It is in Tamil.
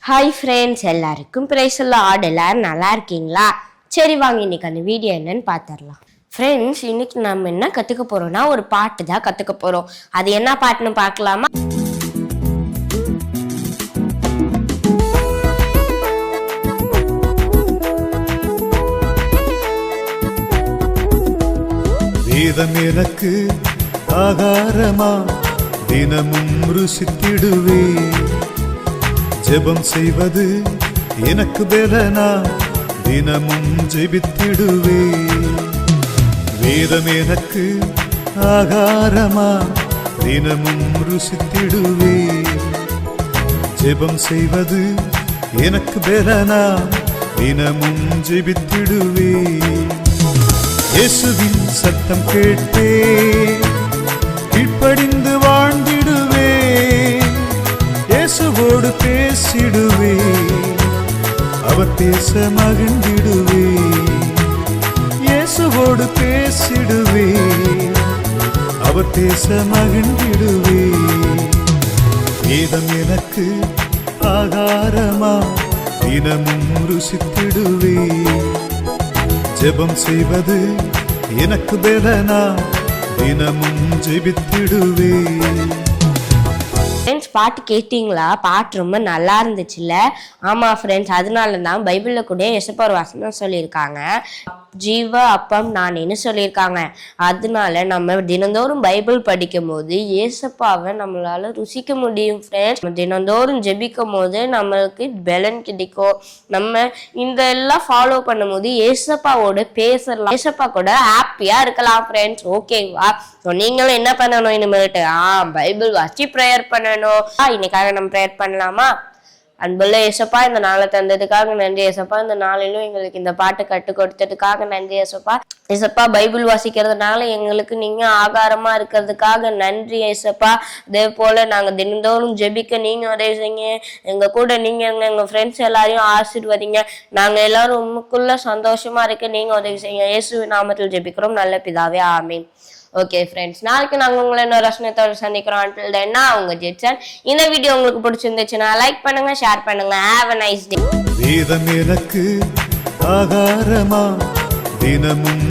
ஹாய் ஃப்ரெண்ட்ஸ், எல்லாருக்கும் பிரைஸ் லார்ட். எல்லாரும் நல்லா இருக்கீங்களா? சரி வாங்க, இன்னைக்கு அந்த வீடியோ என்னன்னு பார்த்துடலாம். ஃப்ரெண்ட்ஸ், இன்னைக்கு நம்ம என்ன கற்றுக்க போறோம்னா ஒரு பாட்டு தான் கற்றுக்க போறோம். அது என்ன பாட்டுன்னு பார்க்கலாமா? வேதம் எனக்கு ஆகாரமா தினமும் ருசித்திடுவே, ஜெபம் செய்வது எனக்கு பலனா தினமும் ஜெபித்திடுவே. வேதம் எனக்கு ஆகாரமா தினமும் ருசித்திடுவே, ஜெபம் செய்வது எனக்கு பலனா தினமும் ஜெபித்திடுவே. இயேசுவின் சத்தம் கேட்டே கீழ்ப்படிந்து வாழ்ந்திடுவே, இயேசுவோடு பேசிடுவே, அவர் பேச மகிழ்ந்திடுவே. இயேசுவோடு பேசிடுவே, அவர் பேச மகிழ்ந்திடுவே. வேதம் எனக்கு ஆகாரமா தினமும் ருசித்திடுவே, ஜெபம் செய்வது எனக்கு பலனா தினமும் ஜெபித்திடுவே. ஃப்ரெண்ட்ஸ், பாட்டு கேட்டீங்களா? பாட்டு ரொம்ப நல்லா இருந்துச்சுல்ல? ஆமா ஃப்ரெண்ட்ஸ், அதனால தான் பைபிளில் கூட எசப்பா ஒரு வசனம் சொல்லியிருக்காங்க, ஜீவ அப்பம் நானேன்னு சொல்லியிருக்காங்க. அதனால நம்ம தினந்தோறும் பைபிள் படிக்கும் போது ஏசப்பாவை நம்மளால ருசிக்க முடியும் ஃப்ரெண்ட்ஸ். தினந்தோறும் ஜெபிக்கும் போது நம்மளுக்கு பலன் கிடைக்கும். நம்ம இந்த எல்லாம் ஃபாலோ பண்ணும் போது ஏசப்பாவோட பேசலாம், ஏசப்பா கூட ஹாப்பியா இருக்கலாம் ஃப்ரெண்ட்ஸ். ஓகேவா? ஸோ நீங்களும் என்ன பண்ணணும் இனிமேட்டு? பைபிள் வாசி ப்ரேயர் பண்ணணும். இன்னைக்காக நம்ம ப்ரேயர் பண்ணலாமா? அன்புள்ள ஏசப்பா, இந்த நாளை தந்ததுக்காக நன்றி ஏசப்பா. இந்த நாளிலும் எங்களுக்கு இந்த பாட்டை கற்றுக் கொடுத்ததுக்காக நன்றி ஏசப்பா. ஏசப்பா, பைபிள் வாசிக்கிறதுனால எங்களுக்கு நீங்க ஆகாரமா இருக்கிறதுக்காக நன்றி ஏசப்பா. அதே போல நாங்க தினந்தோறும் ஜெபிக்க நீங்க உதவி செய்யுங்க. எங்க கூட நீங்க எங்க ஃப்ரெண்ட்ஸ் எல்லாரையும் ஆசீர்வதிங்க. நாங்க எல்லாரும் உங்களுக்குள்ள சந்தோஷமா இருக்க நீங்க உதவி செய்யுங்க. இயேசுவின் நாமத்தில் ஜெபிக்கிறோம் நல்ல பிதாவே, ஆமீன். ஓகே ஃப்ரெண்ட்ஸ், நாளைக்கு நாங்கள் உங்களை இன்னொரு ரசனத்தோடு சந்திக்கிறோம். Until then, உங்க ஜெட்சன். இந்த வீடியோ உங்களுக்கு பிடிச்சிருந்துச்சுன்னா லைக் பண்ணுங்க, ஷேர் பண்ணுங்க. Have a nice day. வேதம் எனக்கு ஆகாரமா தினமும்